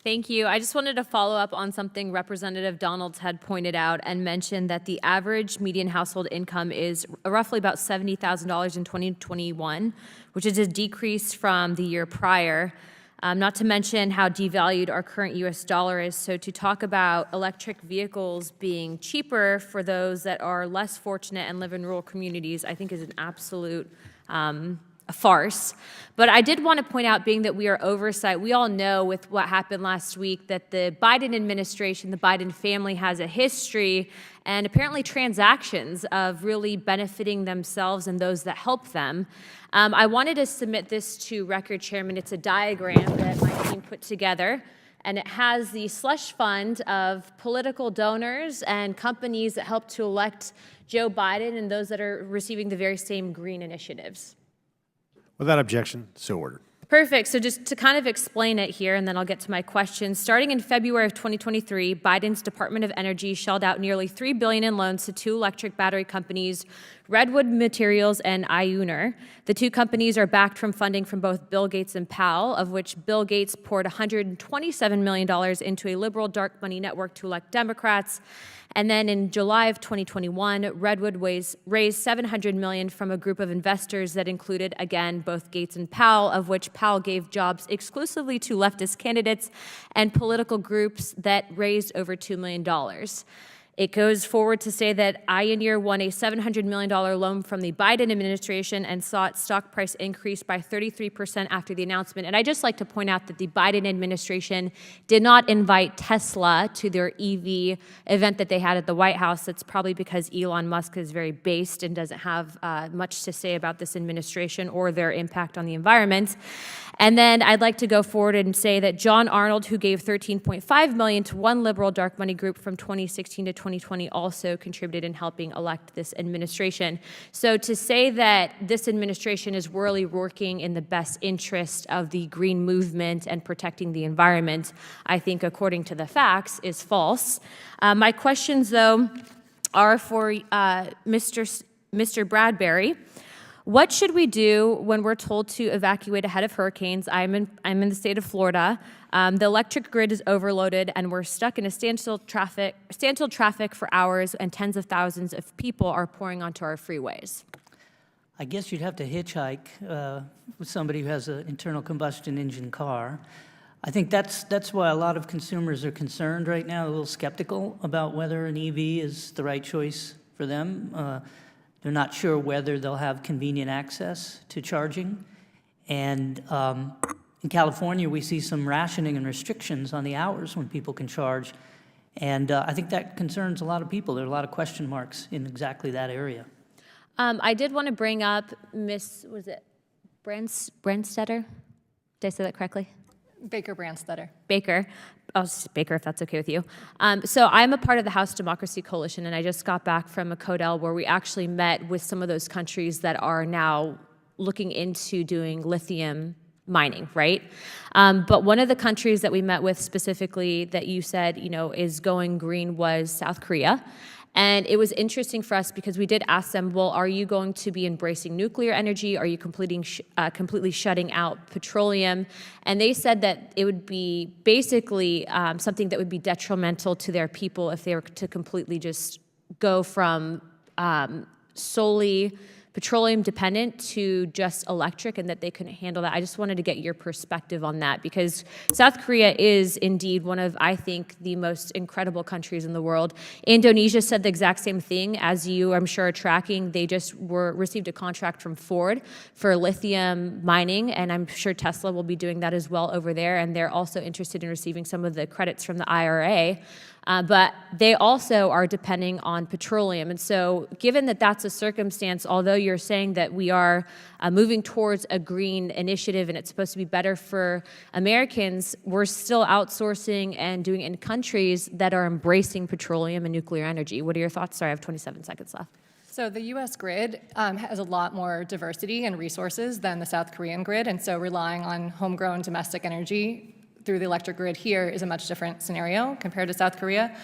Thank you. I just wanted to follow up on something Representative Donalds had pointed out and mentioned that the average median household income is roughly about $70,000 in 2021, which is a decrease from the year prior. Not to mention how devalued our current U.S. dollar is. So to talk about electric vehicles being cheaper for those that are less fortunate and live in rural communities, I think is an absolute a farce. But I did want to point out, being that we are oversight, we all know with what happened last week that the Biden administration, the Biden family, has a history and apparently transactions of really benefiting themselves and those that help them. I wanted to submit this to Record Chairman. It's a diagram that my team put together, and it has the slush fund of political donors and companies that help to elect Joe Biden and those that are receiving the very same green initiatives. Without objection, so ordered. Perfect. So just to kind of explain it here, and then I'll get to my questions. Starting in February of 2023, Biden's Department of Energy shelled out nearly $3 billion in loans to two electric battery companies, Redwood Materials and Ioneer. The two companies are backed from funding from both Bill Gates and Powell, of which Bill Gates poured $127 million into a liberal dark money network to elect Democrats. And then in July of 2021, Redwood raised $700 million from a group of investors that included, again, both Gates and Powell, of which Powell gave jobs exclusively to leftist candidates and political groups that raised over $2 million. It goes forward to say that Ioneer won a $700 million loan from the Biden administration and saw its stock price increase by 33% after the announcement. And I'd just like to point out that the Biden administration did not invite Tesla to their EV event that they had at the White House. That's probably because Elon Musk is very based and doesn't have much to say about this administration or their impact on the environment. And then I'd like to go forward and say that John Arnold, who gave $13.5 million to one liberal dark money group from 2016 to 2020, also contributed in helping elect this administration. So to say that this administration is really working in the best interest of the green movement and protecting the environment, I think, according to the facts, is false. My questions, though, are for Mr. Bradbury. What should we do when we're told to evacuate ahead of hurricanes? I'm in the state of Florida. The electric grid is overloaded, and we're stuck in a standstill traffic for hours, and tens of thousands of people are pouring onto our freeways. I guess you'd have to hitchhike with somebody who has an internal combustion engine car. I think that's why a lot of consumers are concerned right now, a little skeptical about whether an EV is the right choice for them. They're not sure whether they'll have convenient access to charging. And in California, we see some rationing and restrictions on the hours when people can charge. And I think that concerns a lot of people. There are a lot of question marks in exactly that area. I did want to bring up Brandstetter? Did I say that correctly? Baker Brandstetter. Baker. I'll just Baker, if that's okay with you. So I'm a part of the House Democracy Coalition, and I just got back from a CODEL where we actually met with some of those countries that are now looking into doing lithium mining, right? But one of the countries that we met with specifically that you said, is going green was South Korea. And it was interesting for us because we did ask them, well, are you going to be embracing nuclear energy? Are you completely shutting out petroleum? And they said that it would be basically something that would be detrimental to their people if they were to completely just go from solely petroleum dependent to just electric, and that they couldn't handle that. I just wanted to get your perspective on that, because South Korea is indeed one of, I think, the most incredible countries in the world. Indonesia said the exact same thing, as you, I'm sure, are tracking. They just received a contract from Ford for lithium mining, and I'm sure Tesla will be doing that as well over there, and they're also interested in receiving some of the credits from the IRA. But they also are depending on petroleum. And so given that that's a circumstance, although you're saying that we are moving towards a green initiative and it's supposed to be better for Americans, we're still outsourcing and doing it in countries that are embracing petroleum and nuclear energy. What are your thoughts? Sorry, I have 27 seconds left. So the U.S. grid has a lot more diversity and resources than the South Korean grid, and so relying on homegrown domestic energy through the electric grid here is a much different scenario compared to South Korea.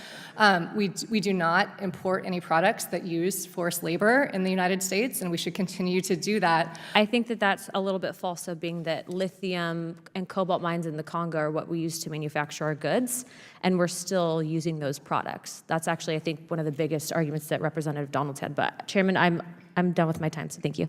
We do not import any products that use forced labor in the United States, and we should continue to do that. I think that that's a little bit false, though, being that lithium and cobalt mines in the Congo are what we use to manufacture our goods, and we're still using those products. That's actually, I think, one of the biggest arguments that Representative Donald had. But Chairman, I'm done with my time, so thank you.